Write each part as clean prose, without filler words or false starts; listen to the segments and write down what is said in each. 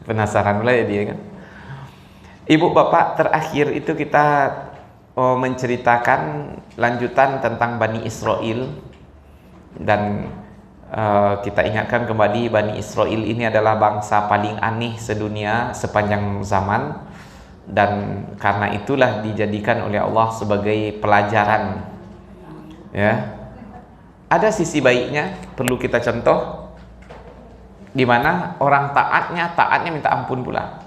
Penasaran pula ya dia kan. Ibu bapak, terakhir itu kita menceritakan lanjutan tentang Bani Israel. Dan kita ingatkan kembali, Bani Israel ini adalah bangsa paling aneh sedunia sepanjang zaman. Dan karena itulah dijadikan oleh Allah sebagai pelajaran. Ya, ada sisi baiknya, perlu kita contoh, di mana orang taatnya minta ampun pula.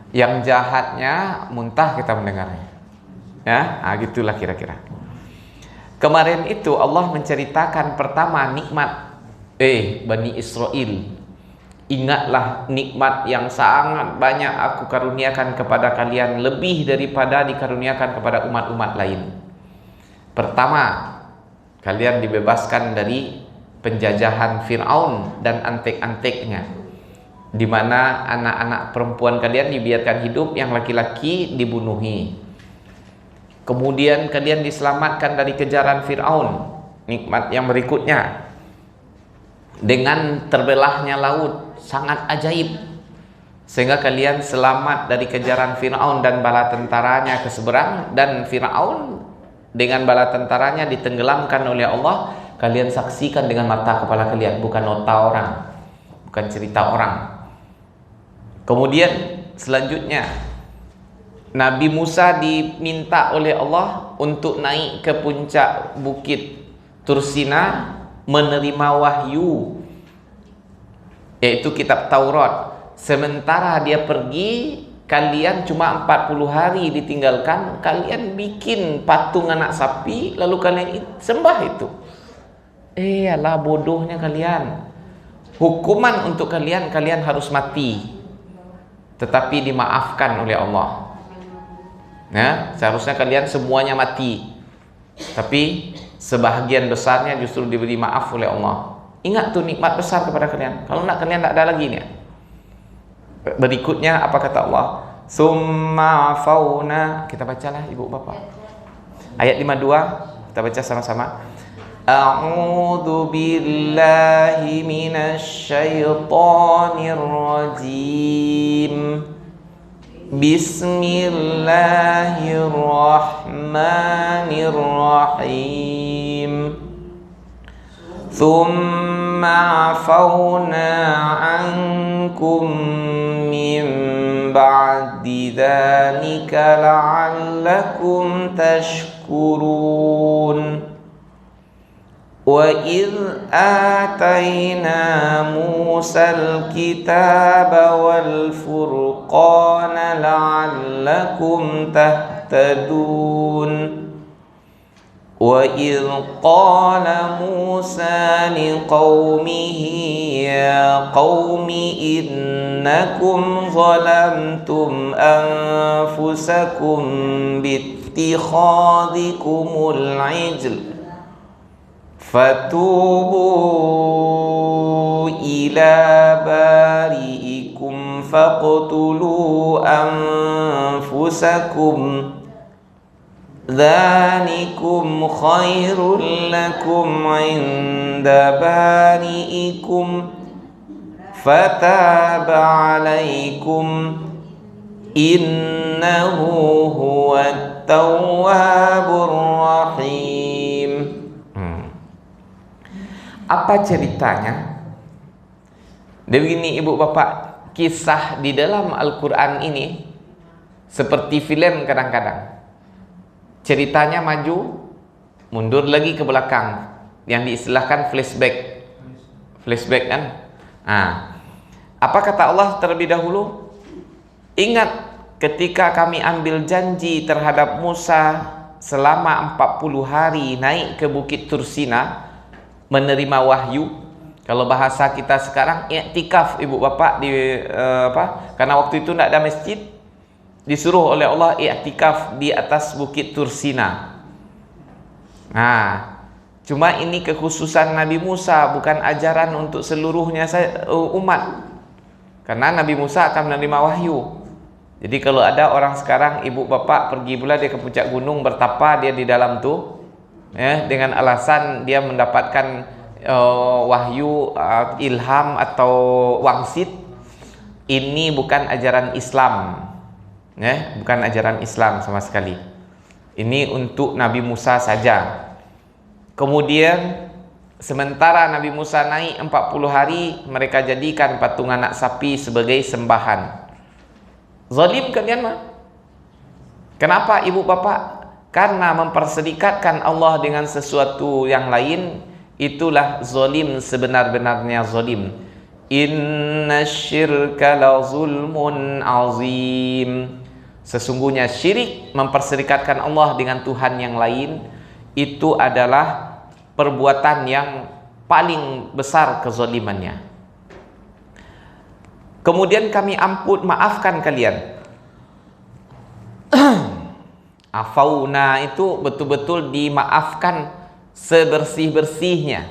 Yang jahatnya muntah kita mendengarnya. Ya, gitulah kira-kira. Kemarin itu Allah menceritakan pertama nikmat Bani Israel. Ingatlah nikmat yang sangat banyak aku karuniakan kepada kalian, lebih daripada dikaruniakan kepada umat-umat lain. Pertama, kalian dibebaskan dari penjajahan Fir'aun dan antek-anteknya, di mana anak-anak perempuan kalian dibiarkan hidup, yang laki-laki dibunuhi. Kemudian kalian diselamatkan dari kejaran Fir'aun. Nikmat yang berikutnya, dengan terbelahnya laut, sangat ajaib, sehingga kalian selamat dari kejaran Fir'aun dan bala tentaranya ke seberang, dan Fir'aun dengan bala tentaranya ditenggelamkan oleh Allah. Kalian saksikan dengan mata kepala kalian, bukan nota orang, bukan cerita orang. Kemudian selanjutnya, Nabi Musa diminta oleh Allah untuk naik ke puncak bukit Tursina menerima wahyu, yaitu kitab Taurat. Sementara dia pergi, kalian cuma 40 hari ditinggalkan, kalian bikin patung anak sapi, lalu kalian sembah itu. Alah bodohnya kalian. Hukuman untuk kalian, kalian harus mati, tetapi dimaafkan oleh Allah. Ya, seharusnya kalian semuanya mati, tapi sebahagian besarnya justru diberi maaf oleh Allah. Ingat tuh nikmat besar kepada kalian. Kalau nak, kalian tak ada lagi nih. Berikutnya apa kata Allah? Summa fauna. Kita bacalah ibu bapak. Ayat 52 kita baca sama-sama. A'udzu billahi minasy syaithanir rajim. Bismillahirrahmanirrahim. Thumma afawna ankum min ba'di dzalika la'allakum tashkurun. Wa idh atayna Musal kitaba wal furqana la'allakum tahtadun. Wa idh qala Musa liqaumihi ya qaumi innakum zalamtum anfusakum bittikhadikumul ijl fatubu ila bari'ikum faqtulu anfusakum dzalikum khairul lakum 'inda bari'ikum fataba 'alaikum innahu huwat tawwabur rahim. Apa ceritanya? Dia begini ibu bapak, kisah di dalam Al-Quran ini seperti film kadang-kadang. Ceritanya maju, mundur lagi ke belakang, yang diistilahkan flashback. Flashback kan? Apa kata Allah terlebih dahulu? Ingat ketika kami ambil janji terhadap Musa selama 40 hari naik ke Bukit Tursina menerima wahyu. Kalau bahasa kita sekarang i'tikaf ibu bapak di karena waktu itu tidak ada masjid, disuruh oleh Allah i'tikaf di atas Bukit Tursina. Cuma ini kekhususan Nabi Musa, bukan ajaran untuk seluruhnya umat. Karena Nabi Musa akan menerima wahyu. Jadi kalau ada orang sekarang ibu bapak pergi pula dia ke puncak gunung bertapa, dia di dalam tuh dengan alasan dia mendapatkan wahyu, ilham atau wangsit, ini bukan ajaran Islam, ya, bukan ajaran Islam sama sekali. Ini untuk Nabi Musa saja. Kemudian sementara Nabi Musa naik 40 hari, mereka jadikan patung anak sapi sebagai sembahan. Zalim kalian mah. Kenapa ibu bapak? Karena mempersedikatkan Allah dengan sesuatu yang lain, itulah zalim sebenar-benarnya zalim. Inna syirka la zulmun azim. Sesungguhnya syirik, memperserikatkan Allah dengan Tuhan yang lain, itu adalah perbuatan yang paling besar kezalimannya. Kemudian kami maafkan kalian. Afauna itu betul-betul dimaafkan sebersih-bersihnya.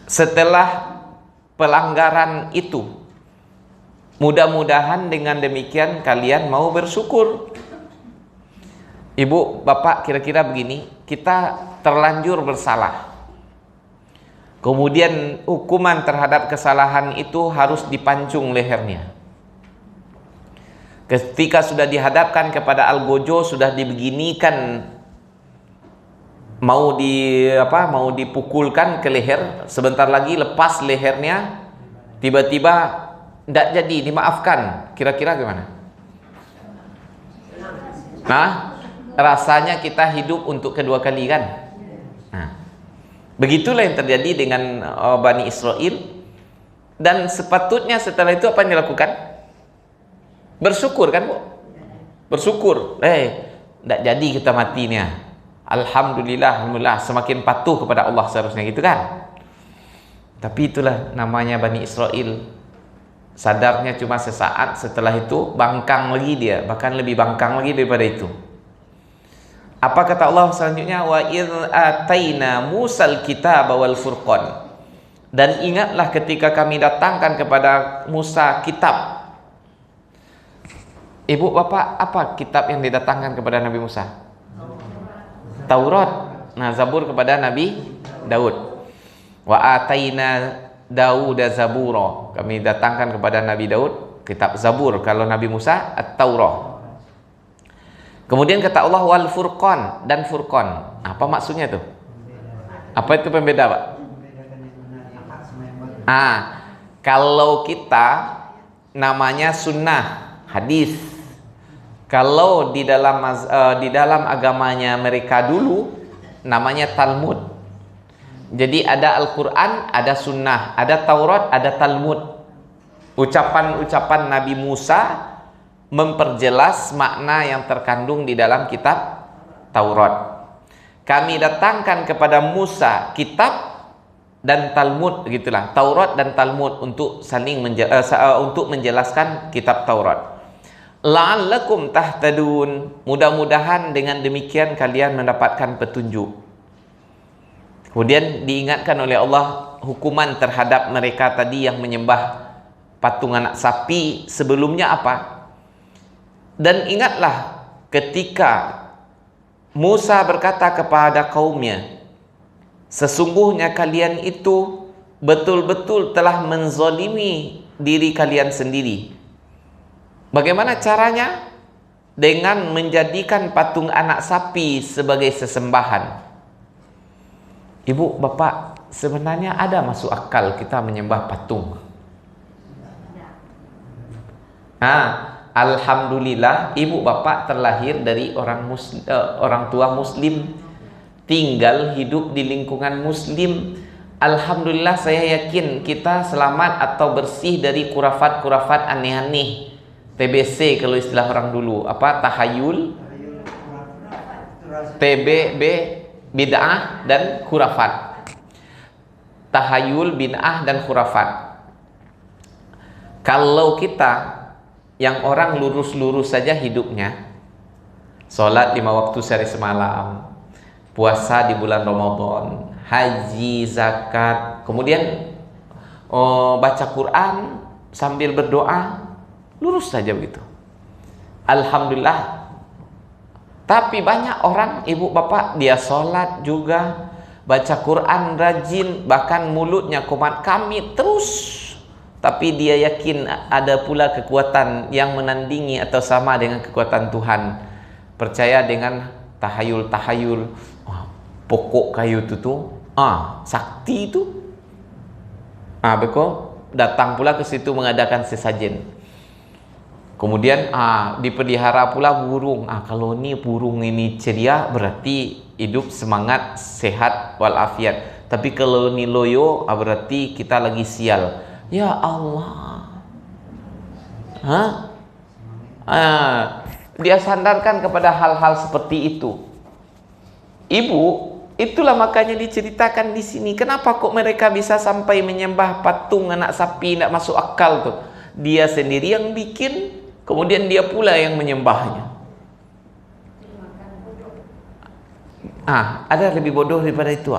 Setelah pelanggaran itu, mudah-mudahan dengan demikian kalian mau bersyukur. Ibu, bapak, kira-kira begini, kita terlanjur bersalah. Kemudian hukuman terhadap kesalahan itu harus dipancung lehernya. Ketika sudah dihadapkan kepada algojo, sudah dibeginikan, mau dipukulkan ke leher, sebentar lagi lepas lehernya, tiba-tiba tidak jadi, dimaafkan. Kira-kira gimana? Nah, rasanya kita hidup untuk kedua kali kan? Nah, begitulah yang terjadi dengan Bani Israel. Dan sepatutnya setelah itu apa yang dilakukan? Bersyukur kan, Bu? Bersyukur. Tidak jadi kita matinya. Alhamdulillah, alhamdulillah, semakin patuh kepada Allah seharusnya gitu kan. Tapi itulah namanya Bani Israel. Sadarnya cuma sesaat, setelah itu bangkang lagi dia, bahkan lebih bangkang lagi daripada itu. Apa kata Allah selanjutnya? Wa idh ataina Musal kitaba wal furqan. Dan ingatlah ketika kami datangkan kepada Musa kitab. Ibu bapak, apa kitab yang didatangkan kepada Nabi Musa? Taurat. Nah, Zabur kepada Nabi Daud. Wa ataina Dauda zabura. Kami datangkan kepada Nabi Daud kitab Zabur. Kalau Nabi Musa At-Taurah. Kemudian kata Allah wal furqan, dan furqan. Apa maksudnya tuh? Apa itu pembeda, Pak? Kalau kita namanya sunnah, hadis. Kalau di dalam agamanya mereka dulu namanya Talmud. Jadi ada Al-Quran, ada Sunnah, ada Taurat, ada Talmud. Ucapan-ucapan Nabi Musa memperjelas makna yang terkandung di dalam kitab Taurat. Kami datangkan kepada Musa kitab dan Talmud, gitulah, Taurat dan Talmud untuk saling untuk menjelaskan kitab Taurat. La'allakum tahtadun, mudah-mudahan dengan demikian kalian mendapatkan petunjuk. Kemudian diingatkan oleh Allah hukuman terhadap mereka tadi yang menyembah patung anak sapi. Sebelumnya apa? Dan ingatlah ketika Musa berkata kepada kaumnya, sesungguhnya kalian itu betul-betul telah menzalimi diri kalian sendiri. Bagaimana caranya? Dengan menjadikan patung anak sapi sebagai sesembahan. Ibu, bapak, sebenarnya ada masuk akal kita menyembah patung? Alhamdulillah, ibu bapak terlahir dari orang tua muslim, tinggal hidup di lingkungan muslim. Alhamdulillah, saya yakin kita selamat atau bersih dari kurafat-kurafat aneh-aneh. TBC kalau istilah orang dulu, apa? Tahayul, TBB, bid'ah dan khurafat. Tahayul, bid'ah dan khurafat. Kalau kita yang orang lurus-lurus saja hidupnya, sholat 5 waktu sehari semalam, puasa di bulan Ramadan, haji, zakat, kemudian baca Quran sambil berdoa, lurus saja begitu. Alhamdulillah. Tapi banyak orang, ibu bapak, dia sholat juga, baca Quran rajin, bahkan mulutnya komat kami terus tapi dia yakin ada pula kekuatan yang menandingi atau sama dengan kekuatan Tuhan. Percaya dengan tahayul-tahayul, pokok kayu itu tuh, sakti itu. Beko datang pula ke situ mengadakan sesajen. Kemudian dipelihara pula burung. Kalau ini burung ini ceria, berarti hidup semangat, sehat walafiat. Tapi kalau ini loyo, berarti kita lagi sial. Ya Allah. Dia sandarkan kepada hal-hal seperti itu. Ibu, itulah makanya diceritakan di sini. Kenapa kok mereka bisa sampai menyembah patung anak sapi, tidak masuk akal tuh. Dia sendiri yang bikin, kemudian dia pula yang menyembahnya. Ada lebih bodoh daripada itu.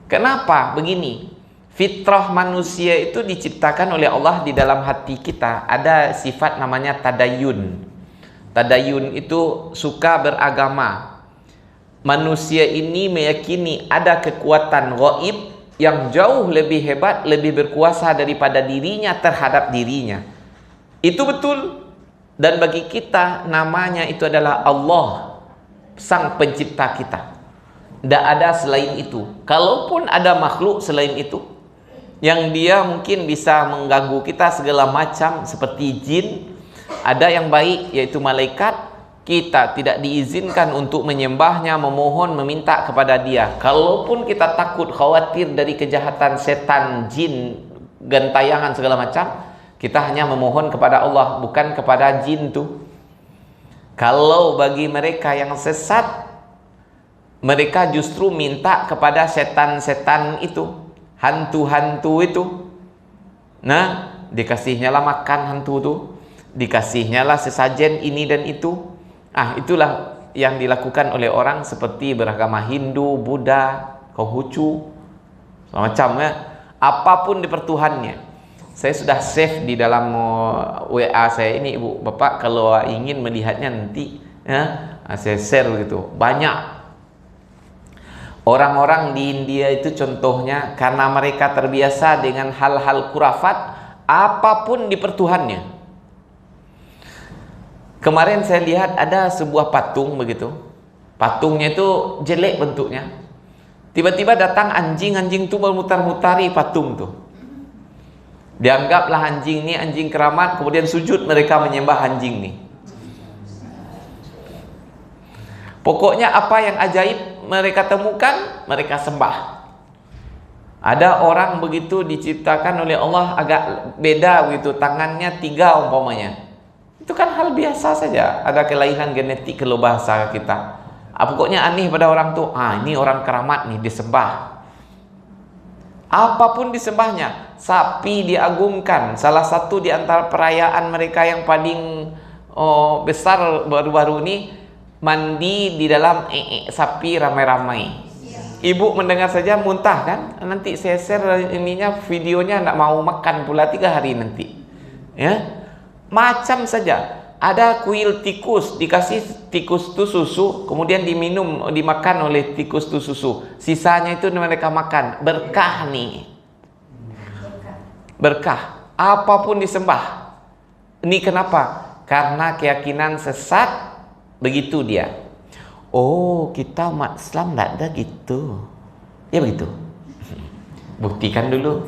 Kenapa? Begini, fitrah manusia itu diciptakan oleh Allah di dalam hati kita. Ada sifat namanya tadayun. Tadayun itu suka beragama. Manusia ini meyakini ada kekuatan gaib yang jauh lebih hebat, lebih berkuasa daripada dirinya terhadap dirinya. Itu betul. Dan bagi kita namanya itu adalah Allah, sang pencipta kita. Tidak ada selain itu. Kalaupun ada makhluk selain itu, yang dia mungkin bisa mengganggu kita segala macam seperti jin, ada yang baik yaitu malaikat, kita tidak diizinkan untuk menyembahnya, memohon, meminta kepada dia. Kalaupun kita takut, khawatir dari kejahatan setan, jin, gentayangan segala macam, kita hanya memohon kepada Allah, bukan kepada jin tuh. Kalau bagi mereka yang sesat, mereka justru minta kepada setan-setan itu, hantu-hantu itu. Nah, dikasihnya lah makan hantu tuh, dikasihnya lah sesajen ini dan itu. Itulah yang dilakukan oleh orang seperti beragama Hindu, Buddha, Konghucu, macam ya. Apapun dipertuhannya. Saya sudah save di dalam WA saya ini, Ibu Bapak kalau ingin melihatnya nanti ya, saya share gitu. Banyak orang-orang di India itu contohnya, karena mereka terbiasa dengan hal-hal khurafat, apapun dipertuhannya. Kemarin saya lihat ada sebuah patung begitu. Patungnya itu jelek bentuknya. Tiba-tiba datang anjing-anjing itu memutar-mutari patung tuh. Dianggaplah anjing ini anjing keramat, kemudian sujud mereka menyembah anjing nih. Pokoknya apa yang ajaib mereka temukan, mereka sembah. Ada orang begitu diciptakan oleh Allah agak beda begitu, tangannya 3 umpamanya. Itu kan hal biasa saja, ada kelainan genetik kalau bahasa kita. Pokoknya aneh pada orang tuh, ini orang keramat nih, disembah. Apapun disembahnya, sapi diagungkan. Salah satu di antara perayaan mereka yang paling besar baru-baru ini, mandi di dalam sapi ramai-ramai. Ibu mendengar saja muntah kan? Nanti saya share ininya, videonya, tidak mau makan pula 3 hari nanti. Ya. Macam saja. Ada kuil tikus, dikasih tikus itu susu, kemudian diminum, dimakan oleh tikus itu susu. Sisanya itu mereka makan. Berkah nih. Berkah. Apapun disembah. Ini kenapa? Karena keyakinan sesat, begitu dia. Oh, kita umat Islam tidak ada gitu. Ya begitu. Buktikan dulu.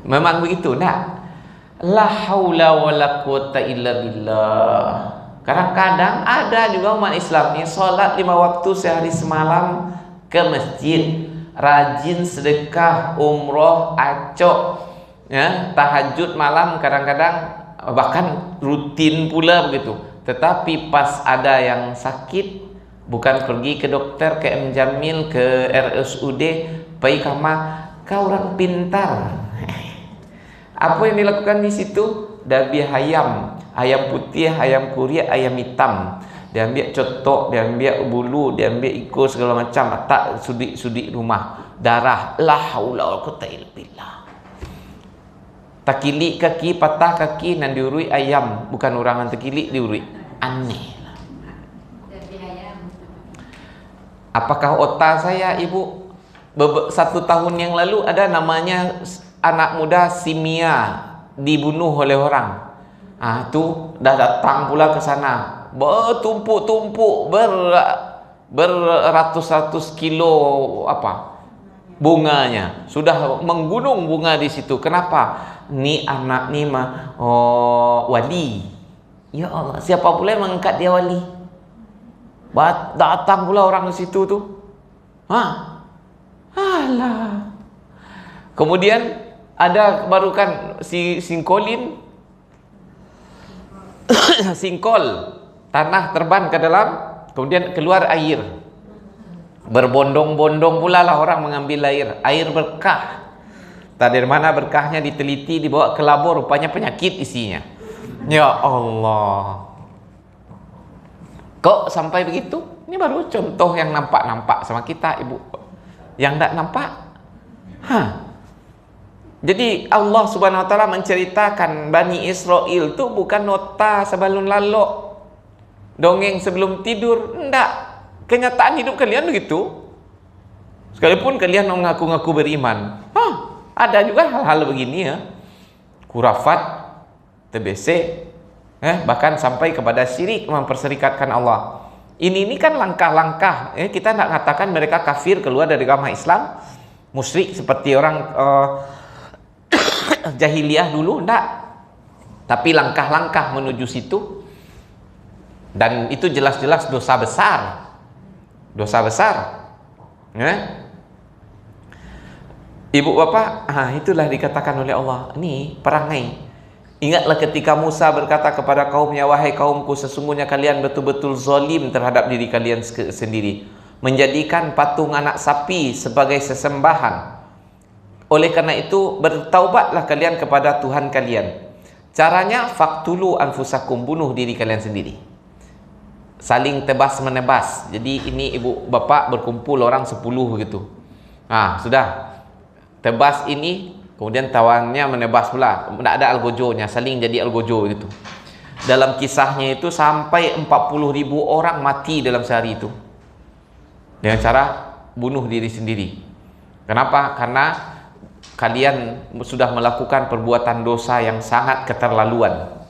Memang begitu, nak? La haula wala quwata illa billah. Kadang-kadang ada juga umat Islam ini sholat 5 waktu sehari semalam ke masjid, rajin sedekah, umroh, acok, ya, tahajud malam kadang-kadang, bahkan rutin pula begitu. Tetapi pas ada yang sakit, bukan pergi ke dokter, ke M Jamil, ke RSUD, pergi kamar, kau orang pintar. Apa yang dilakukan di situ? Dabi ayam putih, ayam kuria, ayam hitam. Dia ambil cotok, dia ambil bulu, dia ambil ikut segala macam, tak sudik-sudik rumah, darah. La haula wala quwata illa billah. Takilik kaki, patah kaki, dan diurui ayam, bukan orang yang terkilik diurui. Aneh. Apakah otak saya, Ibu? 1 tahun yang lalu ada namanya anak muda Simia dibunuh oleh orang. Tuh dah datang pula ke sana, bertumpuk-tumpuk beratus-ratus kilo bunganya, sudah menggunung bunga di situ. Kenapa? Ni anak ni wali. Ya Allah, siapa pula yang mengangkat dia wali? Datang pula orang di situ tuh. Alah. Kemudian ada barukan si Singkolin singkol, tanah terban ke dalam, kemudian keluar air. Berbondong-bondong pula lah orang mengambil air berkah. Tak dari mana berkahnya, diteliti, dibawa ke labor, rupanya penyakit isinya. Ya Allah. Kok sampai begitu? Ini baru contoh yang nampak-nampak sama kita, Ibu. Yang tak nampak? Jadi Allah Subhanahu wa taala menceritakan Bani Israel itu bukan nota sebalun lalok, dongeng sebelum tidur. Enggak. Kenyataan hidup kalian begitu. Sekalipun kalian mengaku-ngaku beriman, ada juga hal-hal begini ya. Kurafat, TBC, bahkan sampai kepada syirik, memperserikatkan Allah. Ini kan langkah-langkah. Kita tidak katakan mereka kafir, keluar dari agama Islam, musyrik seperti orang jahiliyah dulu, enggak. Tapi langkah-langkah menuju situ, dan itu jelas-jelas dosa besar. Dosa besar. Ibu bapak, itulah dikatakan oleh Allah. Ini perangai. Ingatlah ketika Musa berkata kepada kaumnya, wahai kaumku, sesungguhnya kalian betul-betul zalim terhadap diri kalian sendiri, menjadikan patung anak sapi sebagai sesembahan. Oleh karena itu, bertaubatlah kalian kepada Tuhan kalian. Caranya, faktulu anfusakum, bunuh diri kalian sendiri. Saling tebas menebas. Jadi ini ibu bapak berkumpul orang 10 gitu. Sudah. Tebas ini, kemudian tawannya menebas pula. Tidak ada algojonya, saling jadi algojo gitu. Dalam kisahnya itu sampai 40.000 orang mati dalam sehari itu. Dengan cara bunuh diri sendiri. Kenapa? Karena kalian sudah melakukan perbuatan dosa yang sangat keterlaluan.